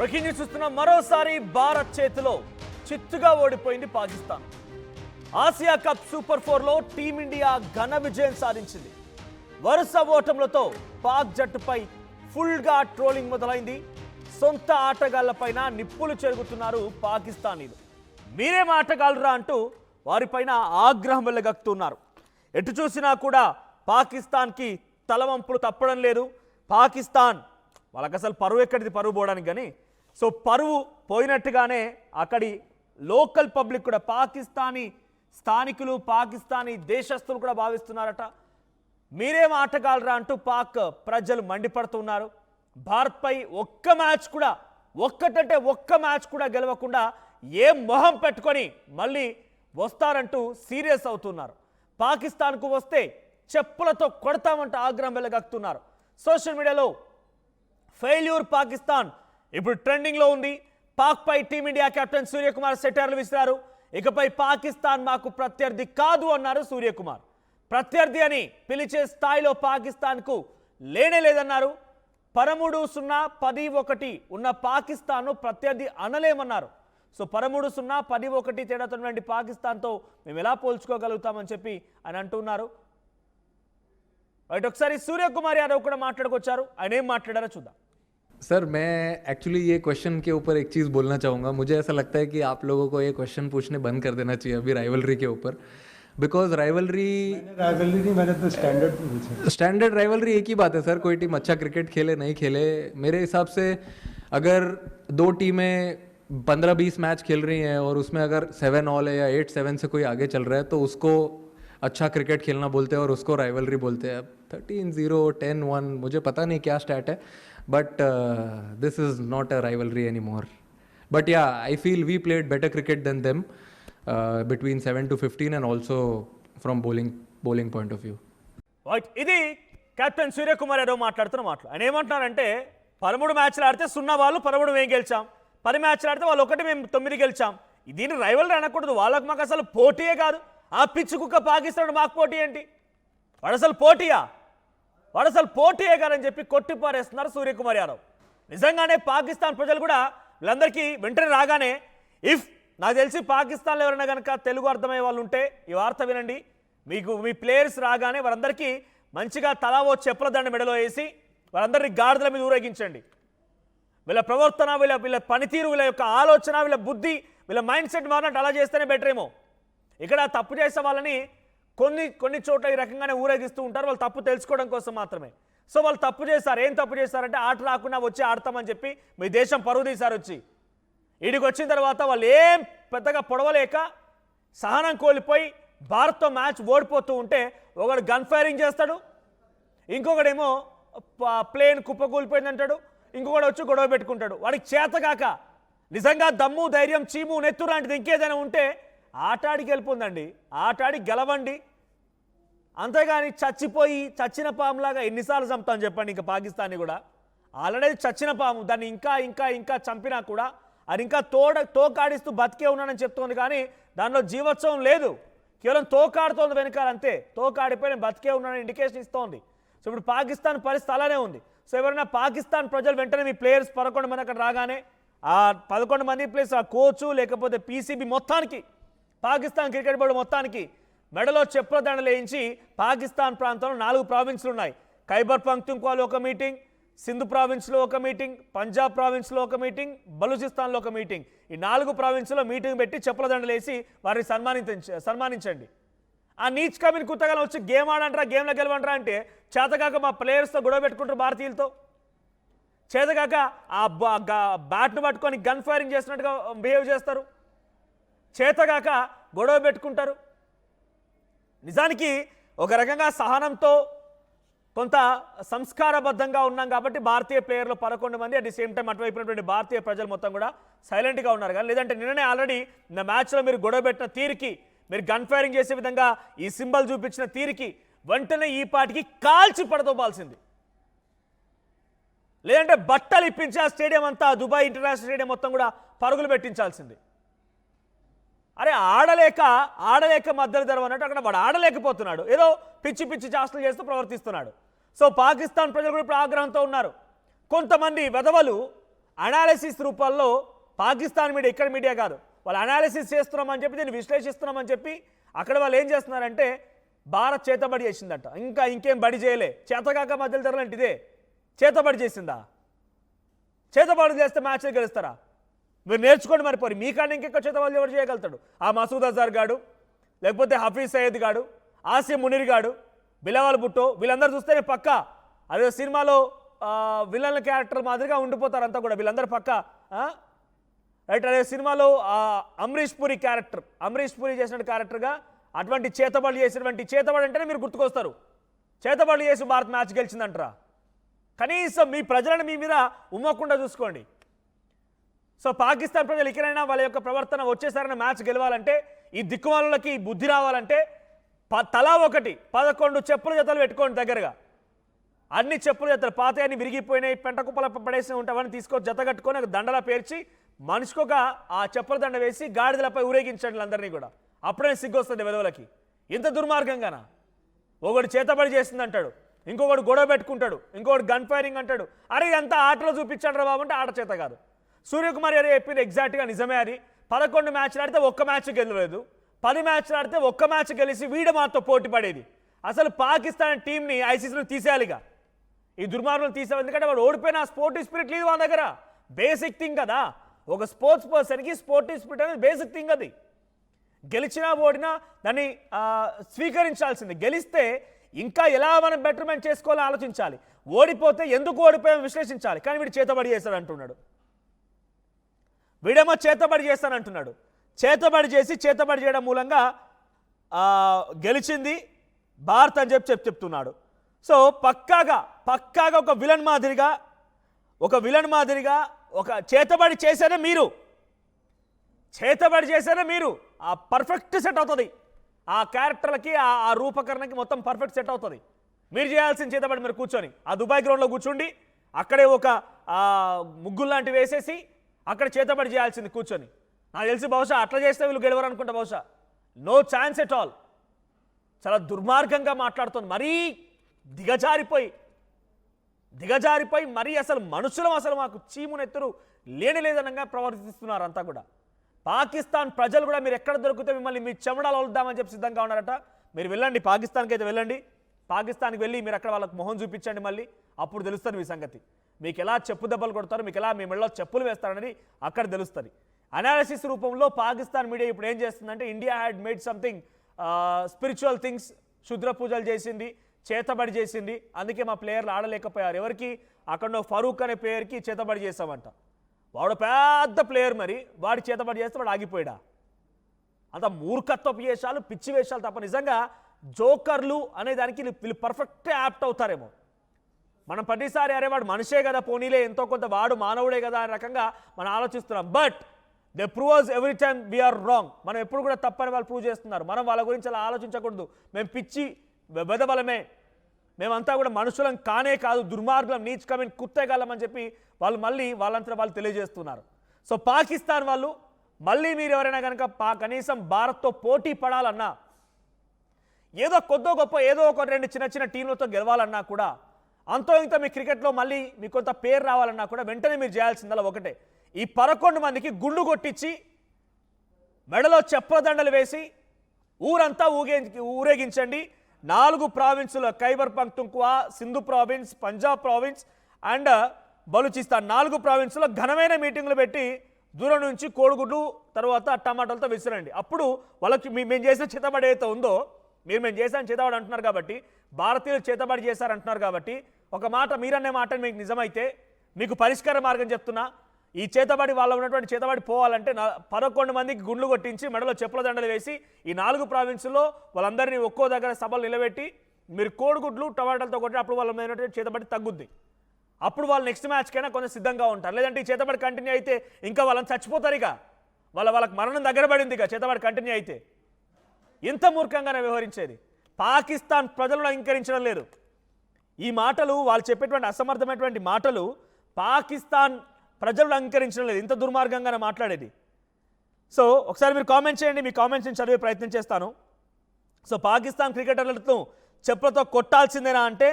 Breaking news చూస్తున్నాం. మరోసారి భారత్ చేతిలో చిత్తుగా ఓడిపోయింది పాకిస్తాన్. ఆసియా కప్ సూపర్ 4లో టీమిండియా ఘన విజయం సాధించింది. వరుస ఓటములతో పాక్ జట్టుపై ఫుల్గా ట్రోలింగ్ మొదలైంది. సొంత ఆటగాళ్లపైన నిప్పులు చెరుగుతున్నారు పాకిస్తానీలు. మీరేం ఆటగాళ్ళరా అంటూ వారిపైన ఆగ్రహం వెళ్లగక్కుతున్నారు. ఎటు చూసినా కూడా పాకిస్తాన్కి తలవంపులు తప్పడం లేదు. పాకిస్తాన్ వాళ్ళకి అసలు పరువు ఎక్కడిది, పరువు పోవడానికి కానీ. సో పరువు పోయినట్టుగానే అక్కడి లోకల్ పబ్లిక్ కూడా, పాకిస్తానీ స్థానికులు, పాకిస్తానీ దేశస్తులు కూడా భావిస్తున్నారట. మీరేం ఆటగాళ్ళరా అంటూ పాక్ ప్రజలు మండిపడుతున్నారు. భారత్పై ఒక్క మ్యాచ్ కూడా గెలవకుండా ఏ మొహం పెట్టుకొని మళ్ళీ వస్తారంటూ సీరియస్ అవుతున్నారు. పాకిస్తాన్కు వస్తే చెప్పులతో కొడతామంటూ ఆగ్రహం వెలగక్కుతున్నారు. సోషల్ మీడియాలో ఫెయిల్యూర్ పాకిస్తాన్ ఇప్పుడు ట్రెండింగ్లో ఉంది. పాక్పై టీమిండియా కెప్టెన్ సూర్యకుమార్ సెటైర్లు విసిరారు. ఇకపై పాకిస్తాన్ మాకు ప్రత్యర్థి కాదు అన్నారు సూర్యకుమార్. ప్రత్యర్థి అని పిలిచే స్థాయిలో పాకిస్తాన్కు లేనే లేదన్నారు. 13-0-10-1 ఉన్న పాకిస్తాన్ను ప్రత్యర్థి అనలేమన్నారు. సో 13-0-10-1 తేడాతో పాకిస్తాన్తో మేము ఎలా పోల్చుకోగలుగుతామని చెప్పి ఆయన అంటున్నారు. రైట్, ఒకసారి సూర్యకుమార్ యాదవ్ కూడా మాట్లాడుకొచ్చారు. ఆయన ఏం మాట్లాడారో చూద్దాం. सर मैं एक्चुअली ये क्वेश्चन के ऊपर एक चीज़ बोलना चाहूँगा. मुझे ऐसा लगता है कि आप लोगों को ये क्वेश्चन पूछने बंद कर देना चाहिए अभी राइवलरी के ऊपर, बिकॉज राइवलरी नहीं, मैंने तो स्टैंडर्ड पूछा. स्टैंडर्ड राइवलरी एक ही बात है सर. कोई टीम अच्छा क्रिकेट खेले नहीं खेले, मेरे हिसाब से अगर दो टीमें 15-20 मैच खेल रही हैं और उसमें अगर 7 ऑल है या 8-7 से कोई आगे चल रहा है तो उसको अच्छा क्रिकेट खेलना बोलते हैं और उसको राइवलरी बोलते हैं. 13-0 10-1 मुझे पता नहीं क्या स्टैट है, but this is not a rivalry anymore. But yeah, I feel we played better cricket than them between 7-15 and also from bowling point of view. Right, ఇది కెప్టెన్ సూర్యకుమార్ యాదవ్ మాట్లాడుతున్న మాటలు. ఆయన ఏమంటున్నారంటే 13 మ్యాచ్లు ఆడితే 0 వాళ్ళు, 13 మేము గెలిచాం. 10 మ్యాచ్లు ఆడితే వాళ్ళు 1 మేము 9 గెలిచాం. దీన్ని రైవల్రీ అనకూడదు. వాళ్ళకు మాకు అసలు పోటీయే కాదు. ఆ పిచ్చి కుక్క పాకిస్తాన్ మాకు పోటీ ఏంటి? వాడు అసలు పోటీయే కాదని చెప్పి కొట్టిపారేస్తున్నారు సూర్యకుమార్ యాదవ్. నిజంగానే పాకిస్తాన్ ప్రజలు కూడా వీళ్ళందరికీ వెంటనే రాగానే, నాకు తెలిసి పాకిస్తాన్లో ఎవరైనా కనుక తెలుగు అర్థమయ్యే వాళ్ళు ఉంటే ఈ వార్త వినండి. మీ ప్లేయర్స్ రాగానే వారందరికీ మంచిగా తలా ఓ చెప్పుల దండ మెడలో వేసి వారందరినీ గాడిదల మీద ఊరేగించండి. వీళ్ళ ప్రవర్తన, వీళ్ళ పనితీరు, వీళ్ళ యొక్క ఆలోచన, వీళ్ళ బుద్ధి, వీళ్ళ మైండ్ సెట్ మారినట్టు అలా చేస్తేనే బెటర్ ఏమో. ఇక్కడ తప్పు చేసే వాళ్ళని కొన్ని చోట్ల ఈ రకంగానే ఊరేగిస్తూ ఉంటారు. వాళ్ళు తప్పు తెలుసుకోవడం కోసం మాత్రమే. సో వాళ్ళు తప్పు చేశారు. ఏం తప్పు చేశారంటే ఆట రాకుండా వచ్చి ఆడతామని చెప్పి మీ దేశం పరువు తీశారు. వచ్చి ఈడికి వచ్చిన తర్వాత వాళ్ళు ఏం పెద్దగా పొడవలేక సహనం కోల్పోయి భారత్తో మ్యాచ్ ఓడిపోతూ ఉంటే ఒకడు గన్ ఫైరింగ్ చేస్తాడు, ఇంకొకడేమో ప్లేన్ కుప్పకూలిపోయింది అంటాడు, ఇంకొకడు వచ్చి గొడవ పెట్టుకుంటాడు. వాడికి చేతగాక నిజంగా దమ్ము, ధైర్యం, చీము, నెత్తు లాంటిది ఇంకేదైనా ఉంటే ఆటాడికి వెళ్ళిపోందండి. ఆటాడి గెలవండి. అంతేగాని చచ్చిన పాములాగా ఎన్నిసార్లు చంపుతాను చెప్పండి. ఇంకా పాకిస్తాన్ని కూడా ఆల్రెడీ చచ్చిన పాము, దాన్ని ఇంకా చంపినా కూడా అది ఇంకా తోకాడిస్తూ బతికే ఉన్నానని చెప్తోంది. కానీ దానిలో జీవోత్సవం లేదు, కేవలం తోకాడుతోంది వెనకాలంతే. తోకాడిపోయి నేను బతికే ఉన్నానని ఇండికేషన్ ఇస్తోంది. సో ఇప్పుడు పాకిస్తాన్ పరిస్థితి అలానే ఉంది. సో ఎవరైనా పాకిస్తాన్ ప్రజలు వెంటనే మీ ప్లేయర్స్ 11 మంది అక్కడ రాగానే ఆ 11 మంది ప్లేస్ ఆ కోచు లేకపోతే పీసీబీ మొత్తానికి, పాకిస్తాన్ క్రికెట్ బోర్డు మొత్తానికి మెడలో చెప్పుల దండలు వేయించి, పాకిస్తాన్ ప్రాంతంలో 4 ప్రావిన్స్లు ఉన్నాయి. ఖైబర్ పఖ్తూన్ఖ్వాలో ఒక మీటింగ్, సింధు ప్రావిన్స్లో ఒక మీటింగ్, పంజాబ్ ప్రావిన్స్లో ఒక మీటింగ్, బలూచిస్తాన్లో ఒక మీటింగ్. ఈ 4 ప్రావిన్స్లో మీటింగ్ పెట్టి చెప్పుల దండలు వేసి వారిని సన్మానించండి. ఆ నీచ్ కమిన్ కుత్తగాలం వచ్చి గేమ్ ఆడంటారా, గేమ్లో గెలవంటారా అంటే చేతగాక మా ప్లేయర్స్తో గొడవ పెట్టుకుంటారు, భారతీయులతో చేతగాక ఆ బ్యాట్ను పట్టుకొని గన్ ఫైరింగ్ చేసినట్టుగా బిహేవ్ చేస్తారు, చేతగాక గొడవ పెట్టుకుంటారు. నిజానికి ఒక రకంగా సహనంతో కొంత సంస్కారబద్ధంగా ఉన్నాం కాబట్టి భారతీయ ప్లేయర్లు 11 మంది, అట్ ది సేమ్ టైం అటువైపునటువంటి భారతీయ ప్రజలు మొత్తం కూడా సైలెంట్గా ఉన్నారు. కానీ లేదంటే నిన్ననే ఆల్రెడీ నా మ్యాచ్లో మీరు గొడవ పెట్టిన తీరికి, మీరు గన్ ఫైరింగ్ చేసే విధంగా ఈ సింబల్ చూపించిన తీరికి వెంటనే ఈ పాటికి కాల్చి పడదోపాల్సింది. లేదంటే బట్టలు ఇప్పించి ఆ స్టేడియం అంతా, దుబాయ్ ఇంటర్నేషనల్ స్టేడియం మొత్తం కూడా పరుగులు పెట్టించాల్సింది. అరే ఆడలేక మధ్యలో ధరవన్నట్టు అక్కడ వాడు ఆడలేకపోతున్నాడు, ఏదో పిచ్చి చేష్టలు చేస్తూ ప్రవర్తిస్తున్నాడు. సో పాకిస్తాన్ ప్రజలు కూడా ఇప్పుడు ఆగ్రహంతో ఉన్నారు. కొంతమంది వెధవలు అనాలిసిస్ రూపంలో పాకిస్తాన్ మీడియా, ఇక్కడ మీడియా కాదు, వాళ్ళు అనాలిసిస్ చేస్తున్నామని చెప్పి దీన్ని విశ్లేషిస్తున్నామని చెప్పి అక్కడ వాళ్ళు ఏం చేస్తున్నారంటే భారత్ చేతబడి చేసిందట. ఇంకేం బడి చేయలే, చేతగాక మధ్యలో తరలంటే ఇదే చేతబడి చేసిందా? చేతబడి చేస్తే మ్యాచ్ గెలుస్తారా? మీరు నేర్చుకోండి మరి. పోయి మీకన్నా ఇంకెక్కడ చేతబడి ఎవరు చేయగలుగుతాడు? ఆ మసూద్ అజార్ గాడు, లేకపోతే హఫీజ్ సయ్యద్ గాడు, ఆసిమ్ మునీర్ గాడు, బిలవాల్ భుట్టో, వీళ్ళందరూ చూస్తేనే పక్క అదే సినిమాలో విలన్ల క్యారెక్టర్ మాదిరిగా ఉండిపోతారు అంతా కూడా వీళ్ళందరూ పక్క. రైట్, అదే సినిమాలో అమరీష్ పూరి క్యారెక్టర్, అమరీష్ పూరి చేసిన క్యారెక్టర్గా అటువంటి చేతబడి చేసినటువంటి, చేతబడి అంటేనే మీరు గుర్తుకొస్తారు. చేతబడి చేసి భారత్ మ్యాచ్ గెలిచిందంటారా? కనీసం మీ ప్రజలను మీ మీద ఉమ్మకుండా చూసుకోండి. సో పాకిస్తాన్ ప్రజలు ఇకనైనా వాళ్ళ యొక్క ప్రవర్తన వచ్చేసరైన మ్యాచ్ గెలవాలంటే, ఈ దిక్కుమాలకి బుద్ధి రావాలంటే తలా ఒకటి 11 చెప్పుల జతలు పెట్టుకోండి దగ్గరగా. అన్ని చెప్పుల జతలు పాతయాన్ని విరిగిపోయినాయి, పెంట కుప్పల పడేసి ఉంటామని తీసుకొని జత కట్టుకొని ఒక దండలా పేర్చి మనిషికొక ఆ చెప్పుల దండ వేసి గాడిదలపై ఊరేగించండి అందరినీ కూడా. అప్పుడే సిగ్గొస్తుంది వెదవులకి. ఇంత దుర్మార్గంగానా? ఒకటి చేతబడి చేస్తుంది అంటాడు, ఇంకొకటి గొడవ పెట్టుకుంటాడు, ఇంకొకటి గన్ ఫైరింగ్ అంటాడు. అరే అంతా ఆటలో చూపించాడు రా బాబు అంటే ఆట చేత కాదు. సూర్యకుమార్ గారు చెప్పింది ఎగ్జాక్ట్గా నిజమే. అది 11 మ్యాచ్లు ఆడితే ఒక్క మ్యాచ్ గెలవలేదు, 10 మ్యాచ్లు ఆడితే ఒక్క మ్యాచ్ గెలిచి వీడు మాతో పోటీ పడేది. అసలు పాకిస్తాన్ టీంని ఐసీసీలో తీసేయాలిగా, ఈ దుర్మార్గులు తీసేయాలి. ఎందుకంటే వాడు ఓడిపోయిన స్పోర్టివ్ స్పిరిట్ లేదు వాళ్ళ దగ్గర. బేసిక్ థింగ్ కదా, ఒక స్పోర్ట్స్ పర్సన్కి స్పోర్టివ్ స్పిరిట్ అనేది బేసిక్ థింగ్. అది గెలిచినా ఓడినా దాన్ని స్వీకరించాల్సింది. గెలిస్తే ఇంకా ఎలా మనం బెటర్మెంట్ చేసుకోవాలో ఆలోచించాలి. ఓడిపోతే ఎందుకు ఓడిపోయామో విశ్లేషించాలి. కానీ వీడు చేతబడి చేస్తాడు అంటున్నాడు, వీడేమో చేతబడి చేస్తానంటున్నాడు. చేతబడి చేయడం మూలంగా గెలిచింది భారత్ అని చెప్తున్నాడు. సో పక్కాగా ఒక విలన్ మాదిరిగా ఒక చేతబడి చేసేదే మీరు ఆ పర్ఫెక్ట్ సెట్ అవుతుంది. ఆ క్యారెక్టర్లకి ఆ రూపకరణకి మొత్తం పర్ఫెక్ట్ సెట్ అవుతుంది. మీరు చేయాల్సిన చేతబడి మీరు కూర్చొని ఆ దుబాయ్ గ్రౌండ్లో కూర్చుండి అక్కడే ఒక ముగ్గులు లాంటివి వేసేసి అక్కడ చేతబడి చేయాల్సింది కూర్చొని. నాకు తెలిసి బహుశా అట్లా చేస్తే వీళ్ళు గెలవరు అనుకుంటా. బహుశా నో ఛాన్స్ ఎట్ ఆల్. చాలా దుర్మార్గంగా మాట్లాడుతుంది, మరీ దిగజారిపోయి మరీ అసలు మనుషులం, అసలు మాకు చీమునెత్తురు లేదనంగా ప్రవర్తిస్తున్నారు అంతా కూడా. పాకిస్తాన్ ప్రజలు కూడా మీరు ఎక్కడ దొరికితే మిమ్మల్ని మీ చెమడాలు వలుద్దామని చెప్పి సిద్ధంగా ఉన్నారట. మీరు వెళ్ళండి, పాకిస్తాన్కి అయితే వెళ్ళండి. పాకిస్తాన్కి వెళ్ళి మీరు అక్కడ వాళ్ళకి మొహం చూపించండి, మళ్ళీ అప్పుడు తెలుస్తుంది మీ సంగతి. మీకు ఎలా చెప్పు దెబ్బలు కొడతారు, మీకు ఎలా మీ మెడలో చెప్పులు వేస్తారనేది అక్కడ తెలుస్తుంది. అనాలిసిస్ రూపంలో పాకిస్తాన్ మీడియా ఇప్పుడు ఏం చేస్తుందంటే, India had made something spiritual things, Shudra పూజలు చేసింది, చేతబడి చేసింది, అందుకే మా ప్లేయర్లు ఆడలేకపోయారు. ఎవరికి? అక్కడ ఫరూక్ అనే ప్లేయర్కి చేతబడి చేసామంట. వాడు పెద్ద ప్లేయర్, మరి వాడి చేతబడి చేస్తే వాడు ఆగిపోయాడా? అంత మూర్ఖత్వపు వేషాలు, పిచ్చి వేషాలు తప్ప నిజంగా జోకర్లు అనే దానికి వీళ్ళు పర్ఫెక్ట్ యాప్ట్ అవుతారేమో. మనం ప్రతిసారి అరే వాడు మనిషే కదా, పోనీలే ఎంతో కొంత వాడు మానవుడే కదా అనే రకంగా మనం ఆలోచిస్తున్నాం. But they proves every time we are wrong. మనం ఎప్పుడు కూడా తప్పని వాళ్ళు ప్రూవ్ చేస్తున్నారు. మనం వాళ్ళ గురించి అలా ఆలోచించకూడదు. మేము పిచ్చి వెదబలమే, మేమంతా కూడా మనుషులం కానే కాదు, దుర్మార్గులం, నీచ్ కమిన్ కుత్తేగాలం అని చెప్పి వాళ్ళు మళ్ళీ వాళ్ళంతా వాళ్ళు తెలియజేస్తున్నారు. సో పాకిస్తాన్ వాళ్ళు మళ్ళీ మీరు ఎవరైనా కనుక కనీసం భారత్తో పోటీ పడాలన్నా, ఏదో కొద్దో గొప్ప ఏదో ఒక 2 చిన్న టీంలతో గెలవాలన్నా కూడా, అంతో ఇంత మీ క్రికెట్లో మళ్ళీ మీకు కొంత పేరు రావాలన్నా కూడా వెంటనే మీరు చేయాల్సిందల్లా ఒకటే, ఈ 11 మందికి గుండు కొట్టించి మెడలో చెప్పుల దండలు వేసి ఊరంతా ఊరేగించండి. 4 ప్రావిన్సుల Khyber Pakhtunkhwa, Sindhu province, Punjab province and Balochistan 4 ప్రావిన్సులో ఘనమైన మీటింగ్లు పెట్టి దూరం నుంచి కోడిగుడ్లు తర్వాత టమాటాలతో విసిరండి. అప్పుడు వాళ్ళకి మేము చేసిన చేతబడి ఏదైతే ఉందో, మేము చేసాను చేతబడి అంటున్నారు కాబట్టి, భారతీయులు చేతబడి చేశారంటున్నారు కాబట్టి, ఒక మాట మీరనే మాట మీకు నిజమైతే మీకు పరిష్కార మార్గం చెప్తున్నా. ఈ చేతబడి వాళ్ళ ఉన్నటువంటి చేతబడి పోవాలంటే 11 మందికి గుండ్లు కొట్టించి మెడలో చెప్పుల దండలు వేసి ఈ 4 ప్రావిన్సుల్లో వాళ్ళందరినీ ఒక్కో దగ్గర సభలు నిలబెట్టి మీరు కోడిగుడ్లు టమాటాలతో కొట్టి అప్పుడు వాళ్ళ చేతబడి తగ్గుద్ది. అప్పుడు వాళ్ళు నెక్స్ట్ మ్యాచ్కైనా కొంచెం సిద్ధంగా ఉంటారు. లేదంటే ఈ చేతబడి కంటిన్యూ అయితే ఇంకా వాళ్ళని చచ్చిపోతారు. ఇక వాళ్ళకి మరణం దగ్గర పడింది. ఇక చేతబడి కంటిన్యూ అయితే ఇంత మూర్ఖంగానే వ్యవహరించేది. పాకిస్తాన్ ప్రజలను అంగీకరించడం లేదు. ఈ మాటలు వాళ్ళు చెప్పేటువంటి అసమర్థమైనటువంటి మాటలు పాకిస్తాన్ ప్రజలను అంగీకరించడం లేదు. ఇంత దుర్మార్గంగానే మాట్లాడేది. సో ఒకసారి మీరు కామెంట్ చేయండి, మీ కామెంట్స్ నేను చదివే ప్రయత్నం చేస్తాను. సో పాకిస్తాన్ క్రికెటర్లతో చెప్పులతో కొట్టాల్సిందేనా అంటే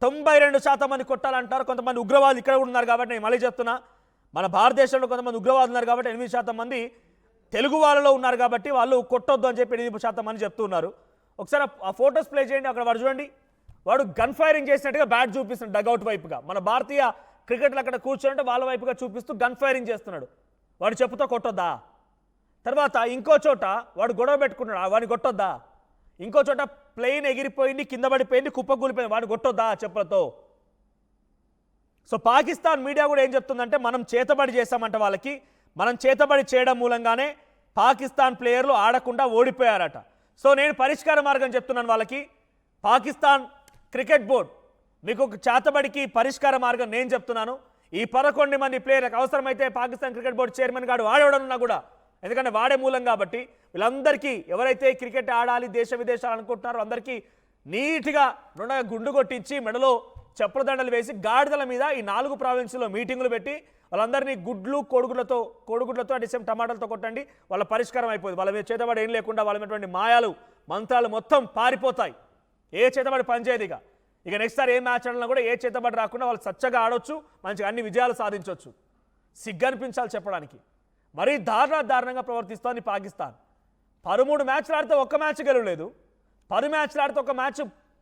92% మంది కొట్టాలంటారు. కొంతమంది ఉగ్రవాదులు ఇక్కడ కూడా ఉన్నారు కాబట్టి నేను మళ్ళీ చెప్తున్నా, మన భారతదేశంలో కొంతమంది ఉగ్రవాదులు ఉన్నారు కాబట్టి 8% మంది తెలుగు వాళ్ళలో ఉన్నారు కాబట్టి వాళ్ళు కొట్టొద్దు అని చెప్పి 8% మంది చెప్తున్నారు. ఒకసారి ఆ ఫొటోస్ ప్లే చేయండి. అక్కడ వాడు చూడండి, వాడు గన్ ఫైరింగ్ చేసినట్టుగా బ్యాట్ చూపిస్తున్నాడు డగౌట్ వైపుగా. మన భారతీయ క్రికెట్లు అక్కడ కూర్చోంటే వాళ్ళ వైపుగా చూపిస్తూ గన్ ఫైరింగ్ చేస్తున్నాడు. వాడు చెప్పుతో కొట్టొద్దా? తర్వాత ఇంకో చోట వాడు గొడవ పెట్టుకున్నాడు, వాడిని కొట్టొద్దా? ఇంకో చోట ప్లేన్ ఎగిరిపోయింది, కింద పడిపోయింది, కుప్పకూలిపోయింది, వాడిని కొట్టొద్దా చెప్పులతో? సో పాకిస్తాన్ మీడియా కూడా ఏం చెప్తుందంటే మనం చేతబడి చేశామంట వాళ్ళకి, మనం చేతబడి చేయడం మూలంగానే పాకిస్తాన్ ప్లేయర్లు ఆడకుండా ఓడిపోయారట. సో నేను పరిష్కార మార్గం చెప్తున్నాను వాళ్ళకి. పాకిస్తాన్ క్రికెట్ బోర్డ్ మీకు ఒక చేతబడికి పరిష్కార మార్గం నేను చెప్తున్నాను. ఈ 11 మంది ప్లేయర్లకు అవసరమైతే పాకిస్తాన్ క్రికెట్ బోర్డు చైర్మన్ గారు వాడేవాడనున్నా కూడా, ఎందుకంటే వాడే మూలం కాబట్టి వీళ్ళందరికీ ఎవరైతే క్రికెట్ ఆడాలి దేశ విదేశాలు అనుకుంటున్నారో అందరికీ నీట్గా గుండు కొట్టించి మెడలో చెప్పుల దండలు వేసి గాడిదల మీద ఈ 4 ప్రావిన్సుల్లో మీటింగులు పెట్టి వాళ్ళందరినీ కోడిగుడ్లతో అంటే సేమ్ టమాటాలతో కొట్టండి, వాళ్ళ పరిష్కారం అయిపోయింది. వాళ్ళ మీద చేతబడి ఏం లేకుండా వాళ్ళ మీటువంటి మాయాలు మంత్రాలు మొత్తం పారిపోతాయి. ఏ చేతబడి పనిచేయదు. ఇక నెక్స్ట్ సారి ఏ మ్యాచ్ ఆడినా కూడా ఏ చేతబడి రాకుండా వాళ్ళు సచ్చగా ఆడొచ్చు, మంచిగా అన్ని విజయాలు సాధించవచ్చు. సిగ్గనిపించాలి చెప్పడానికి. మరీ దారుణంగా ప్రవర్తిస్తోంది పాకిస్తాన్. 13 మ్యాచ్లు ఆడితే ఒక్క మ్యాచ్ గెలవలేదు, 10 మ్యాచ్లు ఆడితే ఒక మ్యాచ్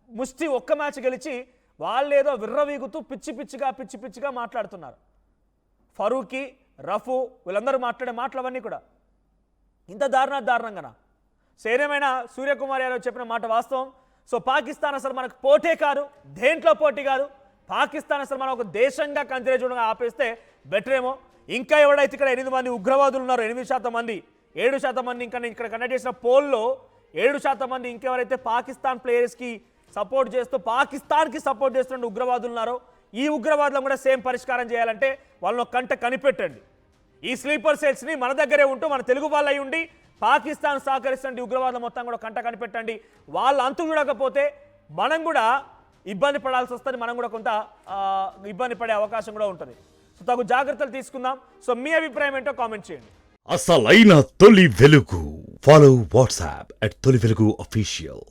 ముష్టి ఒక్క మ్యాచ్ గెలిచి వాళ్ళేదో విర్రవీగుతూ పిచ్చిగా మాట్లాడుతున్నారు. ఫరూకీ, రఫూ వీళ్ళందరూ మాట్లాడే మాటలు అవన్నీ కూడా ఇంత దారుణంగానా? సో ఏదేమైనా సూర్యకుమార్ యాదవ్ చెప్పిన మాట వాస్తవం. సో పాకిస్తాన్ అసలు మనకు పోటే కాదు, దేంట్లో పోటీ కాదు. పాకిస్తాన్ అసలు మనం ఒక దేశంగా కన్సిడర్ చేయడం ఆపేస్తే బెటర్ ఏమో. ఇంకా ఎవడైతే ఇక్కడ 8 మంది ఉగ్రవాదులు ఉన్నారు, 8% మంది, 7% మంది ఇంకా ఇక్కడ కండక్ట్ చేసిన పోల్లో 7% మంది ఇంకెవరైతే పాకిస్తాన్ ప్లేయర్స్కి సపోర్ట్ చేస్తూ పాకిస్తాన్కి సపోర్ట్ చేస్తున్న ఉగ్రవాదులు ఉన్నారో ఈ ఉగ్రవాదులను కూడా సేమ్ పరిష్కారం చేయాలంటే వాళ్ళను కంట కనిపెట్టండి. ఈ స్లీపర్ సెల్స్ని మన దగ్గరే ఉంటూ మన తెలుగు వాళ్ళు అయి ఉండి పాకిస్తాన్ సహకరిస్తున్న ఉగ్రవాదులు మొత్తం కూడా కంట కనిపెట్టండి. వాళ్ళు అంతు చూడకపోతే మనం కూడా ఇబ్బంది పడాల్సి వస్తుంది, మనం కూడా కొంత ఇబ్బంది పడే అవకాశం కూడా ఉంటుంది. సో తగు జాగ్రత్తలు తీసుకుందాం. సో మీ అభిప్రాయం ఏంటో కామెంట్ చేయండి. అసలైన తొలి వెలుగు. ఫాలో వాట్సాప్ @తొలి వెలుగు అఫీషియల్.